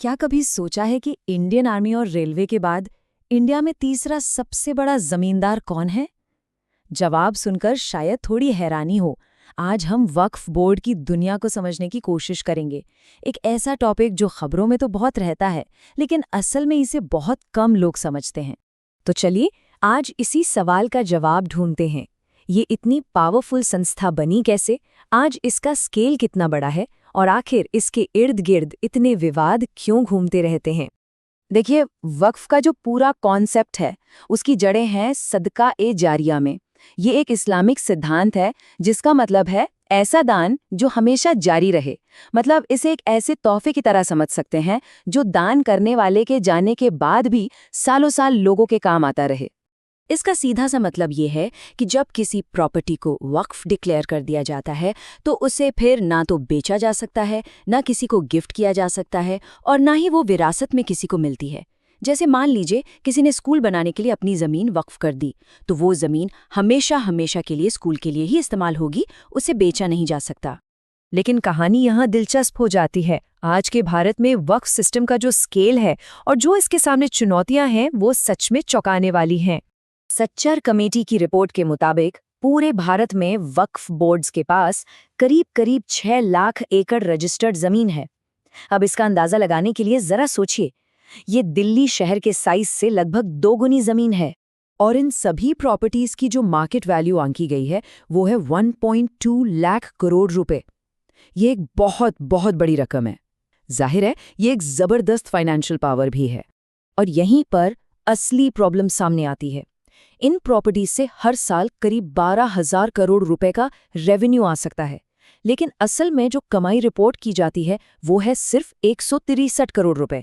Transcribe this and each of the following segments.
क्या कभी सोचा है कि इंडियन आर्मी और रेलवे के बाद इंडिया में तीसरा सबसे बड़ा जमींदार कौन है? जवाब सुनकर शायद थोड़ी हैरानी हो। आज हम वक्फ बोर्ड की दुनिया को समझने की कोशिश करेंगे। एक ऐसा टॉपिक जो खबरों में तो बहुत रहता है, लेकिन असल में इसे बहुत कम लोग समझते हैं। तो चलिए आज इसी सवाल का जवाब ढूंढते हैं। ये इतनी पावरफुल संस्था बनी कैसे? आज इसका स्केल कितना बड़ा है? और आखिर इसके इर्द गिर्द इतने विवाद क्यों घूमते रहते हैं? देखिए, वक्फ का जो पूरा कॉन्सेप्ट है उसकी जड़ें हैं सदका ए जारिया में। ये एक इस्लामिक सिद्धांत है जिसका मतलब है ऐसा दान जो हमेशा जारी रहे। मतलब इसे एक ऐसे तोहफे की तरह समझ सकते हैं जो दान करने वाले के जाने के बाद भी सालों साल लोगों के काम आता रहे। इसका सीधा सा मतलब ये है कि जब किसी प्रॉपर्टी को वक्फ डिक्लेयर कर दिया जाता है तो उसे फिर ना तो बेचा जा सकता है, ना किसी को गिफ्ट किया जा सकता है, और ना ही वो विरासत में किसी को मिलती है। जैसे मान लीजिए किसी ने स्कूल बनाने के लिए अपनी ज़मीन वक्फ कर दी, तो वो ज़मीन हमेशा हमेशा के लिए स्कूल के लिए ही इस्तेमाल होगी, उसे बेचा नहीं जा सकता। लेकिन कहानी यहाँ दिलचस्प हो जाती है। आज के भारत में वक्फ सिस्टम का जो स्केल है और जो इसके सामने चुनौतियां हैं वो सच में चौंकाने वाली हैं। सच्चर कमेटी की रिपोर्ट के मुताबिक पूरे भारत में वक्फ बोर्ड्स के पास करीब 6 लाख एकड़ रजिस्टर्ड जमीन है। अब इसका अंदाजा लगाने के लिए जरा सोचिए, ये दिल्ली शहर के साइज से लगभग 2 गुनी जमीन है। और इन सभी प्रॉपर्टीज की जो मार्केट वैल्यू आंकी गई है वो है 1.2 लाख करोड़ रुपए। ये एक बहुत बहुत बड़ी रकम है। जाहिर है ये एक जबरदस्त फाइनेंशियल पावर भी है। और यहीं पर असली प्रॉब्लम सामने आती है। इन प्रॉपर्टीज से हर साल करीब 12,000 करोड़ रुपए का रेवेन्यू आ सकता है, लेकिन असल में जो कमाई रिपोर्ट की जाती है वो है सिर्फ 163 करोड़ रुपए।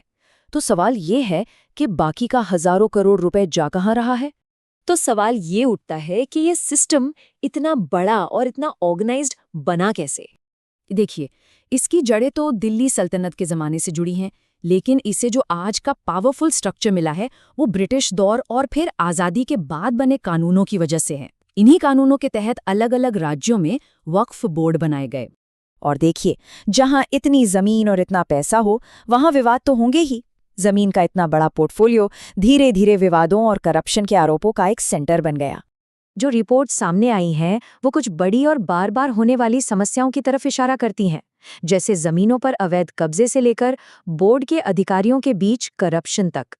तो सवाल ये है कि बाकी का हजारों करोड़ रुपए जा कहाँ रहा है? तो सवाल ये उठता है कि ये सिस्टम इतना बड़ा और इतना ऑर्गेनाइज्ड बना कैसे? देखिए, इसकी जड़ें तो दिल्ली सल्तनत के ज़माने से जुड़ी हैं, लेकिन इसे जो आज का पावरफुल स्ट्रक्चर मिला है वो ब्रिटिश दौर और फिर आज़ादी के बाद बने कानूनों की वजह से है। इन्हीं कानूनों के तहत अलग अलग राज्यों में वक्फ बोर्ड बनाए गए। और देखिए, जहां इतनी ज़मीन और इतना पैसा हो वहां विवाद तो होंगे ही। ज़मीन का इतना बड़ा पोर्टफोलियो धीरे धीरे विवादों और करप्शन के आरोपों का एक सेंटर बन गया। जो रिपोर्ट सामने आई हैं वो कुछ बड़ी और बार बार होने वाली समस्याओं की तरफ इशारा करती हैं, जैसे जमीनों पर अवैध कब्जे से लेकर बोर्ड के अधिकारियों के बीच करप्शन तक।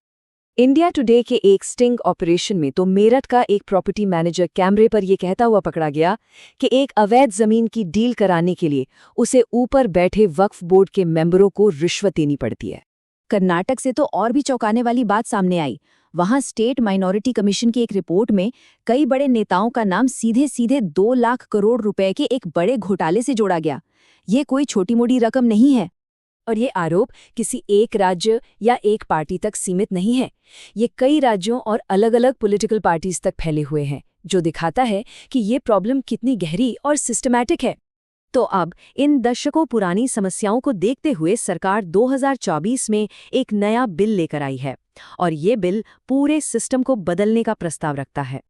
इंडिया टुडे के एक स्टिंग ऑपरेशन में तो मेरठ का एक प्रॉपर्टी मैनेजर कैमरे पर यह कहता हुआ पकड़ा गया कि एक अवैध जमीन की डील कराने के लिए उसे ऊपर बैठे वक्फ बोर्ड के मेंबरों को रिश्वत देनी पड़ती है। कर्नाटक से तो और भी चौंकाने वाली बात सामने आई। वहां स्टेट माइनॉरिटी कमीशन की एक रिपोर्ट में कई बड़े नेताओं का नाम सीधे सीधे 2 लाख करोड़ रुपए के एक बड़े घोटाले से जोड़ा गया। ये कोई छोटी मोटी रकम नहीं है। और ये आरोप किसी एक राज्य या एक पार्टी तक सीमित नहीं है। ये कई राज्यों और अलग अलग पॉलिटिकल पार्टीज तक फैले हुए हैं, जो दिखाता है कि ये प्रॉब्लम कितनी गहरी और सिस्टमैटिक है। तो अब इन दशकों पुरानी समस्याओं को देखते हुए सरकार 2024 में एक नया बिल लेकर आई है, और ये बिल पूरे सिस्टम को बदलने का प्रस्ताव रखता है।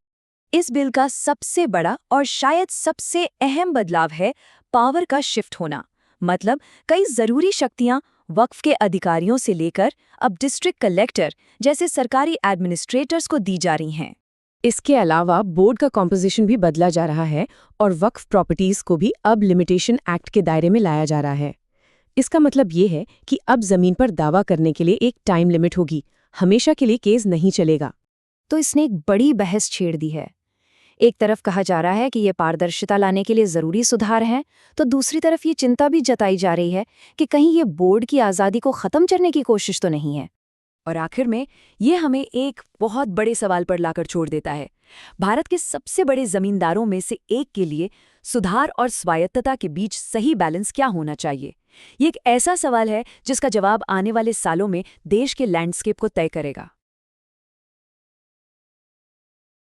इस बिल का सबसे बड़ा और शायद सबसे अहम बदलाव है पावर का शिफ्ट होना। मतलब कई जरूरी शक्तियां वक्फ के अधिकारियों से लेकर अब डिस्ट्रिक्ट कलेक्टर जैसे सरकारी एडमिनिस्ट्रेटर्स को दी जा रही हैं। इसके अलावा बोर्ड का कॉम्पोजिशन भी बदला जा रहा है और वक्फ प्रॉपर्टीज को भी अब लिमिटेशन एक्ट के दायरे में लाया जा रहा है। इसका मतलब ये है कि अब जमीन पर दावा करने के लिए एक टाइम लिमिट होगी, हमेशा के लिए केस नहीं चलेगा। तो इसने एक बड़ी बहस छेड़ दी है। एक तरफ कहा जा रहा है कि ये पारदर्शिता लाने के लिए ज़रूरी सुधार हैं, तो दूसरी तरफ ये चिंता भी जताई जा रही है कि कहीं ये बोर्ड की आज़ादी को ख़त्म करने की कोशिश तो नहीं है। और आखिर में ये हमें एक बहुत बड़े सवाल पर लाकर छोड़ देता है। भारत के सबसे बड़े जमींदारों में से एक के लिए सुधार और स्वायत्तता के बीच सही बैलेंस क्या होना चाहिए? ये एक ऐसा सवाल है जिसका जवाब आने वाले सालों में देश के लैंडस्केप को तय करेगा।